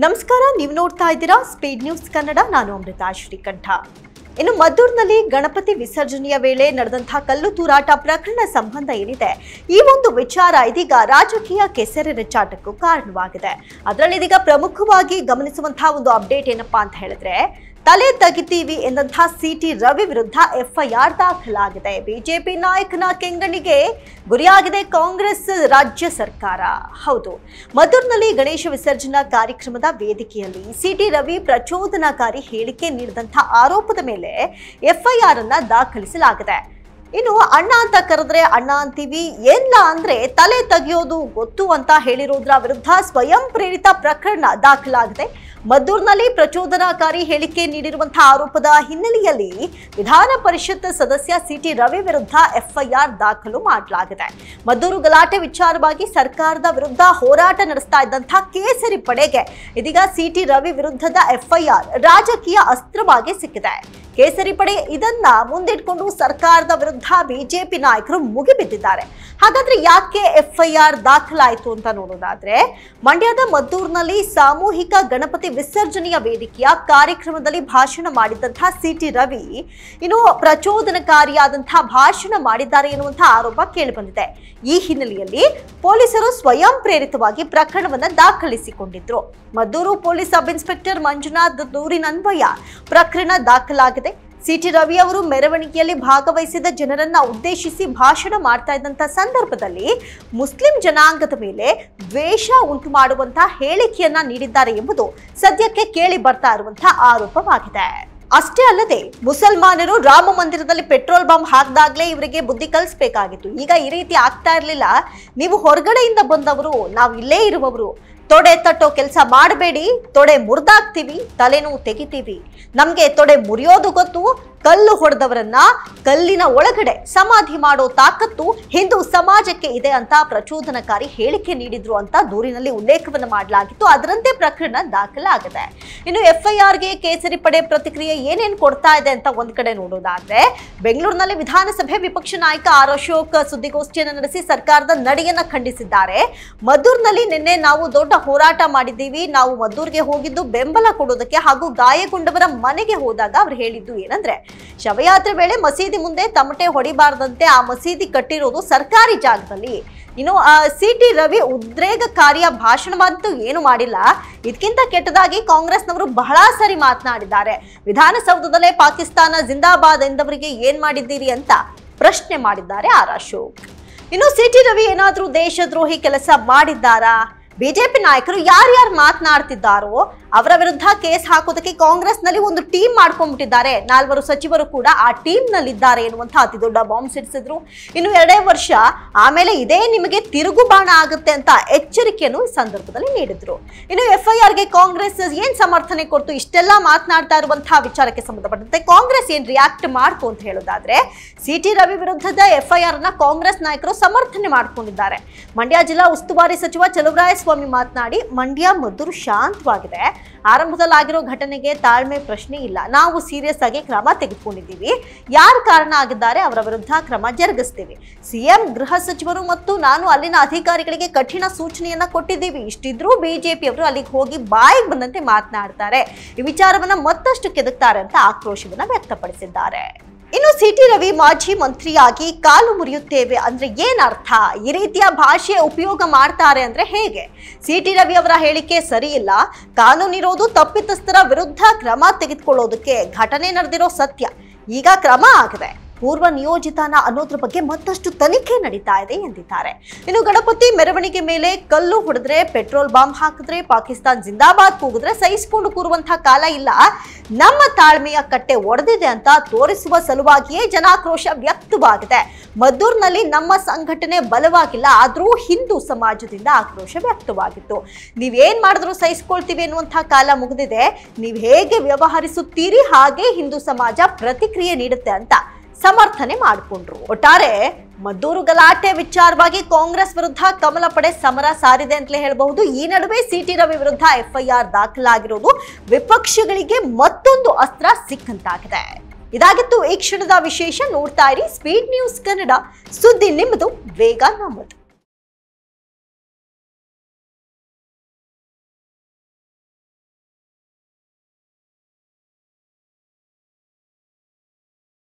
ನಮಸ್ಕಾರ, ನೀವು ನೋಡ್ತಾ ಇದ್ದೀರಾ ಸ್ಪೀಡ್ ನ್ಯೂಸ್ ಕನ್ನಡ. ನಾನು ಅಮೃತಾ ಶ್ರೀಕಂಠ. ಇನ್ನು ಮದ್ದೂರಿನಲ್ಲಿ ಗಣಪತಿ ವಿಸರ್ಜನೆಯ ವೇಳೆ ನಡೆದಂತಹ ಕಲ್ಲು ತೂರಾಟ ಪ್ರಕರಣ ಸಂಬಂಧ ಏನಿದೆ, ಈ ಒಂದು ವಿಚಾರ ಇದೀಗ ರಾಜಕೀಯ ಕೆಸರೆರಚಾಟಕ್ಕೂ ಕಾರಣವಾಗಿದೆ. ಅದರಲ್ಲಿ ಇದೀಗ ಪ್ರಮುಖವಾಗಿ ಗಮನಿಸುವಂತಹ ಒಂದು ಅಪ್ಡೇಟ್ ಏನಪ್ಪಾ ಅಂತ ಹೇಳಿದ್ರೆ, ತಲೆ ತೆಗಿತೀವಿ ಎಂದಂತಹ ಸಿಟಿ ರವಿ ವಿರುದ್ಧ ಎಫ್ಐಆರ್ ದಾಖಲಾಗಿದೆ. ಬಿಜೆಪಿ ನಾಯಕನ ಕೆಂಗಣ್ಣಿಗೆ ಗುರಿಯಾಗಿದೆ ಕಾಂಗ್ರೆಸ್ ರಾಜ್ಯ ಸರ್ಕಾರ. ಹೌದು, ಮದ್ದೂರಿನಲ್ಲಿ ಗಣೇಶ ವಿಸರ್ಜನಾ ಕಾರ್ಯಕ್ರಮದ ವೇದಿಕೆಯಲ್ಲಿ ಸಿಟಿ ರವಿ ಪ್ರಚೋದನಾಕಾರಿ ಹೇಳಿಕೆ ನೀಡಿದಂತಹ ಆರೋಪದ ಮೇಲೆ ಎಫ್ಐಆರ್ ಅನ್ನ ದಾಖಲಿಸಲಾಗಿದೆ. ಇನ್ನು ಅಣ್ಣ ಅಂತ ಕರೆದ್ರೆ ಅಣ್ಣ ಅಂತೀವಿ, ಎಲ್ಲ ಅಂದ್ರೆ ತಲೆ ತೆಗೆಯೋದು ಗೊತ್ತು ಅಂತ ಹೇಳಿರೋದ್ರ ವಿರುದ್ಧ ಸ್ವಯಂ ಪ್ರೇರಿತ ಪ್ರಕರಣ ದಾಖಲಾಗಿದೆ. ಮದ್ದೂರಿನಲ್ಲಿ ಪ್ರಚೋದನಾಕಾರಿ ಹೇಳಿಕೆ ನೀಡಿರುವಂತಹ ಆರೋಪದ ಹಿನ್ನೆಲೆಯಲ್ಲಿ ವಿಧಾನ ಪರಿಷತ್ ಸದಸ್ಯ ಸಿಟಿ ರವಿ ವಿರುದ್ಧ ಎಫ್ಐಆರ್ ದಾಖಲು ಮಾಡಲಾಗಿದೆ. ಮದ್ದೂರು ಗಲಾಟೆ ವಿಚಾರವಾಗಿ ಸರ್ಕಾರದ ವಿರುದ್ಧ ಹೋರಾಟ ನಡೆಸ್ತಾ ಇದ್ದಂತಹ ಕೇಸರಿ ಪಡೆಗೆ ಇದೀಗ ಸಿಟಿ ರವಿ ವಿರುದ್ಧದ ಎಫ್ಐಆರ್ ರಾಜಕೀಯ ಅಸ್ತ್ರವಾಗಿ ಸಿಕ್ಕಿದೆ. ಕೇಸರಿ ಪಡೆ ಇದನ್ನ ಮುಂದಿಟ್ಕೊಂಡು ಸರ್ಕಾರದ ವಿರುದ್ಧ ಬಿಜೆಪಿ ನಾಯಕರು ಮುಗಿಬಿದ್ದಿದ್ದಾರೆ. ಹಾಗಾದ್ರೆ ಯಾಕೆ ಎಫ್ಐಆರ್ ದಾಖಲಾಯಿತು ಅಂತ ನೋಡೋದಾದ್ರೆ, ಮಂಡ್ಯದ ಮದ್ದೂರಿನಲ್ಲಿ ಸಾಮೂಹಿಕ ಗಣಪತಿ ವಿಸರ್ಜನೆಯ ವೇದಿಕೆಯ ಕಾರ್ಯಕ್ರಮದಲ್ಲಿ ಭಾಷಣ ಮಾಡಿದಂತಹ ಸಿಟಿ ರವಿ ಇನ್ನು ಪ್ರಚೋದನಕಾರಿಯಾದಂತಹ ಭಾಷಣ ಮಾಡಿದ್ದಾರೆ ಎನ್ನುವಂತಹ ಆರೋಪ ಕೇಳಿಬಂದಿದೆ. ಈ ಹಿನ್ನೆಲೆಯಲ್ಲಿ ಪೊಲೀಸರು ಸ್ವಯಂ ಪ್ರೇರಿತವಾಗಿ ಪ್ರಕರಣವನ್ನ ದಾಖಲಿಸಿಕೊಂಡಿದ್ರು. Maddur police sub inspector Manjunath ದೂರಿನನ್ವಯ ಪ್ರಕರಣ ದಾಖಲಾಗಿದೆ. ಸಿಟಿ ರವಿ ಅವರು ಮೆರವಣಿಗೆಯಲ್ಲಿ ಭಾಗವಹಿಸಿದ ಜನರನ್ನ ಉದ್ದೇಶಿಸಿ ಭಾಷಣ ಮಾಡ್ತಾ ಇದ್ದಂತ ಸಂದರ್ಭದಲ್ಲಿ ಮುಸ್ಲಿಂ ಜನಾಂಗದ ಮೇಲೆ ದ್ವೇಷ ಉಂಟು ಮಾಡುವಂತಹ ಹೇಳಿಕೆಯನ್ನ ನೀಡಿದ್ದಾರೆ ಎಂಬುದು ಸದ್ಯಕ್ಕೆ ಕೇಳಿ ಬರ್ತಾ ಇರುವಂತಹ ಆರೋಪವಾಗಿದೆ. ಅಷ್ಟೇ ಅಲ್ಲದೆ, ಮುಸಲ್ಮಾನರು ರಾಮ ಮಂದಿರದಲ್ಲಿ ಪೆಟ್ರೋಲ್ ಬಾಂಬ್ ಹಾಕಿದಾಗ್ಲೇ ಇವರಿಗೆ ಬುದ್ಧಿ ಕಲಿಸಬೇಕಾಗಿತ್ತು. ಈಗ ಈ ರೀತಿ ಆಗ್ತಾ ಇರ್ಲಿಲ್ಲ. ನೀವು ಹೊರಗಡೆಯಿಂದ ಬಂದವರು, ನಾವು ಇಲ್ಲೇ ಇರುವವರು, ತೊಡೆ ತಟ್ಟೋ ಕೆಲಸ ಮಾಡಬೇಡಿ. ತೊಡೆ ಮುರಿದಾಕ್ತಿವಿ, ತಲೆನೋವು ತೆಗಿತೀವಿ. ನಮ್ಗೆ ತೊಡೆ ಮುರಿಯೋದು ಗೊತ್ತು. ಕಲ್ಲು ಹೊಡೆದವರನ್ನ ಕಲ್ಲಿನ ಒಳಗಡೆ ಸಮಾಧಿ ಮಾಡೋ ತಾಕತ್ತು ಹಿಂದೂ ಸಮಾಜಕ್ಕೆ ಇದೆ ಅಂತ ಪ್ರಚೋದನಕಾರಿ ಹೇಳಿಕೆ ನೀಡಿದ್ರು ಅಂತ ದೂರಿನಲ್ಲಿ ಉಲ್ಲೇಖವನ್ನು ಮಾಡಲಾಗಿತ್ತು. ಅದರಂತೆ ಪ್ರಕರಣ ದಾಖಲಾಗಿದೆ. ಇನ್ನು ಎಫ್ಐಆರ್ಗೆ ಕೇಸರಿ ಪಡೆ ಪ್ರತಿಕ್ರಿಯೆ ಏನೇನು ಕೊಡ್ತಾ ಇದೆ ಅಂತ ಒಂದ್ ಕಡೆ ನೋಡೋದಾದ್ರೆ, ಬೆಂಗಳೂರಿನಲ್ಲಿ ವಿಧಾನಸಭೆ ವಿಪಕ್ಷ ನಾಯಕ ಆರ್ ಅಶೋಕ್ ಸುದ್ದಿಗೋಷ್ಠಿಯನ್ನು ನಡೆಸಿ ಸರ್ಕಾರದ ನಡೆಯನ್ನ ಖಂಡಿಸಿದ್ದಾರೆ. ಮದ್ದೂರಿನಲ್ಲಿ ನಿನ್ನೆ ನಾವು ದೊಡ್ಡ ಹೋರಾಟ ಮಾಡಿದ್ದೀವಿ. ನಾವು ಮದ್ದೂರಿಗೆ ಹೋಗಿದ್ದು ಬೆಂಬಲ ಕೊಡೋದಕ್ಕೆ ಹಾಗೂ ಗಾಯಗೊಂಡವರ ಮನೆಗೆ ಹೋದಾಗ ಅವ್ರು ಹೇಳಿದ್ದು ಏನಂದ್ರೆ, ಶವಯಾತ್ರೆ ವೇಳೆ ಮಸೀದಿ ಮುಂದೆ ತಮಟೆ ಹೊಡಿಬಾರ್ದಂತೆ, ಆ ಮಸೀದಿ ಕಟ್ಟಿರೋದು ಸರ್ಕಾರಿ ಜಾಗದಲ್ಲಿ. ಇನ್ನು ಸಿಟಿ ರವಿ ಉದ್ರೇಕಕಾರಿಯ ಭಾಷಣವಂತೂ ಏನು ಮಾಡಿಲ್ಲ. ಇದಕ್ಕಿಂತ ಕೆಟ್ಟದಾಗಿ ಕಾಂಗ್ರೆಸ್ನವರು ಬಹಳ ಸರಿ ಮಾತನಾಡಿದ್ದಾರೆ. ವಿಧಾನಸೌಧದಲ್ಲೇ ಪಾಕಿಸ್ತಾನ ಜಿಂದಾಬಾದ್ ಎಂದವರಿಗೆ ಏನ್ ಮಾಡಿದ್ದೀರಿ ಅಂತ ಪ್ರಶ್ನೆ ಮಾಡಿದ್ದಾರೆ ಆರ್ ಅಶೋಕ್. ಇನ್ನು ಸಿಟಿ ರವಿ ಏನಾದ್ರೂ ದೇಶದ್ರೋಹಿ ಕೆಲಸ ಮಾಡಿದ್ದಾರಾ? ಬಿಜೆಪಿ ನಾಯಕರು ಯಾರ್ಯಾರು ಮಾತನಾಡ್ತಿದ್ದಾರೋ ಅವರ ವಿರುದ್ಧ ಕೇಸ್ ಹಾಕೋದಕ್ಕೆ ಕಾಂಗ್ರೆಸ್ನಲ್ಲಿ ಒಂದು ಟೀಮ್ ಮಾಡ್ಕೊಂಡ್ಬಿಟ್ಟಿದ್ದಾರೆ. 4 ಸಚಿವರು ಕೂಡ ಆ ಟೀಮ್ ನಲ್ಲಿದ್ದಾರೆ ಎನ್ನುವಂತಹ ಅತಿ ದೊಡ್ಡ ಬಾಂಬ್ ಸಿಡಿಸಿದ್ರು. ಇನ್ನು 2 ವರ್ಷ ಆಮೇಲೆ ಇದೇ ನಿಮಗೆ ತಿರುಗುಬಾಣ ಆಗುತ್ತೆ ಅಂತ ಎಚ್ಚರಿಕೆಯನ್ನು ಈ ಸಂದರ್ಭದಲ್ಲಿ ನೀಡಿದ್ರು. ಇನ್ನು ಎಫ್ಐಆರ್ಗೆ ಕಾಂಗ್ರೆಸ್ ಏನ್ ಸಮರ್ಥನೆ ಕೊಡ್ತು? ಇಷ್ಟೆಲ್ಲ ಮಾತನಾಡ್ತಾ ಇರುವಂತಹ ವಿಚಾರಕ್ಕೆ ಸಂಬಂಧಪಟ್ಟಂತೆ ಕಾಂಗ್ರೆಸ್ ಏನ್ ರಿಯಾಕ್ಟ್ ಮಾಡ್ತು ಅಂತ ಹೇಳೋದಾದ್ರೆ, ಸಿಟಿ ರವಿ ವಿರುದ್ಧದ ಎಫ್ಐಆರ್ ನ ಕಾಂಗ್ರೆಸ್ ನಾಯಕರು ಸಮರ್ಥನೆ ಮಾಡ್ಕೊಂಡಿದ್ದಾರೆ. ಮಂಡ್ಯ ಜಿಲ್ಲಾ ಉಸ್ತುವಾರಿ ಸಚಿವ ಚಲುವರಾಯಸ್ವಾಮಿ ಮಾತನಾಡಿ, ಮಂಡ್ಯ ಮದ್ದೂರು ಶಾಂತವಾಗಿದೆ. ಆರಂಭದಲ್ಲಾಗಿರೋ ಘಟನೆಗೆ ತಾಳ್ಮೆ ಪ್ರಶ್ನೆ ಇಲ್ಲ. ನಾವು ಸೀರಿಯಸ್ ಆಗಿ ಕ್ರಮ ತೆಗೆದುಕೊಂಡಿದ್ದೀವಿ. ಯಾರು ಕಾರಣ ಆಗಿದ್ದಾರೆ ಅವರ ವಿರುದ್ಧ ಕ್ರಮ ಜರುಗಿಸ್ತೀವಿ. ಸಿಎಂ, ಗೃಹ ಸಚಿವರು ಮತ್ತು ನಾನು ಅಲ್ಲಿನ ಅಧಿಕಾರಿಗಳಿಗೆ ಕಠಿಣ ಸೂಚನೆಯನ್ನ ಕೊಟ್ಟಿದ್ದೀವಿ. ಇಷ್ಟಿದ್ರೂ ಬಿಜೆಪಿ ಅವರು ಅಲ್ಲಿಗೆ ಹೋಗಿ ಬಾಯಿಗೆ ಬಂದಂತೆ ಮಾತನಾಡ್ತಾರೆ. ಈ ವಿಚಾರವನ್ನ ಮತ್ತಷ್ಟು ಕೆದಕ್ತಾರೆ ಅಂತ ಆಕ್ರೋಶವನ್ನ ವ್ಯಕ್ತಪಡಿಸಿದ್ದಾರೆ. ಇನ್ನು ಸಿಟಿ ರವಿ ಮಾಜಿ ಮಂತ್ರಿಯಾಗಿ ಕಾಲು ಮುರಿಯುತ್ತೇವೆ ಅಂದ್ರೆ ಏನರ್ಥ? ಈ ರೀತಿಯ ಭಾಷೆ ಉಪಯೋಗ ಮಾಡ್ತಾರೆ ಅಂದ್ರೆ ಹೇಗೆ? ಸಿಟಿ ರವಿ ಅವರ ಹೇಳಿಕೆ ಸರಿ ಇಲ್ಲ. ಕಾನೂನಿರೋದು ತಪ್ಪಿತಸ್ಥರ ವಿರುದ್ಧ ಕ್ರಮ ತೆಗೆದುಕೊಳ್ಳೋದಕ್ಕೆ. ಘಟನೆ ನಡೆದಿರೋ ಸತ್ಯ, ಈಗ ಕ್ರಮ ಆಗಿದೆ. ಪೂರ್ವ ನಿಯೋಜಿತನ ಅನ್ನೋದ್ರ ಬಗ್ಗೆ ಮತ್ತಷ್ಟು ತನಿಖೆ ನಡೀತಾ ಇದೆ ಎಂದಿದ್ದಾರೆ. ಇನ್ನು ಗಣಪತಿ ಮೆರವಣಿಗೆ ಮೇಲೆ ಕಲ್ಲು ಹೊಡೆದ್ರೆ, ಪೆಟ್ರೋಲ್ ಬಾಂಬ್ ಹಾಕಿದ್ರೆ, ಪಾಕಿಸ್ತಾನ್ ಜಿಂದಾಬಾದ್ ಕೂಗಿದ್ರೆ ಸಹಿಸಿಕೊಂಡು ಕೂರುವಂತಹ ಕಾಲ ಇಲ್ಲ. ನಮ್ಮ ತಾಳ್ಮೆಯ ಕಟ್ಟೆ ಒಡೆದಿದೆ ಅಂತ ತೋರಿಸುವ ಸಲುವಾಗಿಯೇ ಜನಾಕ್ರೋಶ ವ್ಯಕ್ತವಾಗಿದೆ. ಮದ್ದೂರಿನಲ್ಲಿ ನಮ್ಮ ಸಂಘಟನೆ ಬಲವಾಗಿಲ್ಲ, ಆದ್ರೂ ಹಿಂದೂ ಸಮಾಜದಿಂದ ಆಕ್ರೋಶ ವ್ಯಕ್ತವಾಗಿತ್ತು. ನೀವೇನ್ ಮಾಡಿದ್ರು ಸಹಿಸಿಕೊಳ್ತೀವಿ ಎನ್ನುವಂತಹ ಕಾಲ ಮುಗಿದಿದೆ. ನೀವು ಹೇಗೆ ವ್ಯವಹರಿಸುತ್ತೀರಿ ಹಾಗೆ ಹಿಂದೂ ಸಮಾಜ ಪ್ರತಿಕ್ರಿಯೆ ನೀಡುತ್ತೆ ಅಂತ ಸಮರ್ಥನೆ ಮಾಡಿಕೊಂಡ್ರು. ಒಟ್ಟಾರೆ ಮದ್ದೂರು ಗಲಾಟೆ ವಿಚಾರವಾಗಿ ಕಾಂಗ್ರೆಸ್ ವಿರುದ್ಧ ಕಮಲ ಪಡೆ ಸಮರ ಸಾರಿದೆ ಅಂತಲೇ ಹೇಳಬಹುದು. ಈ ನಡುವೆ ಸಿಟಿ ರವಿ ವಿರುದ್ಧ ಎಫ್ಐಆರ್ ದಾಖಲಾಗಿರೋದು ವಿಪಕ್ಷಗಳಿಗೆ ಮತ್ತೊಂದು ಅಸ್ತ್ರ ಸಿಕ್ಕಂತಾಗಿದೆ. ಇದಾಗಿತ್ತು ಈ ಕ್ಷಣದ ವಿಶೇಷ. ನೋಡ್ತಾ ಇರಿ ಸ್ಪೀಡ್ ನ್ಯೂಸ್ ಕನ್ನಡ. ಸುದ್ದಿ ನಿಮ್ಮದು, ವೇಗ ನಮ್ಮದು.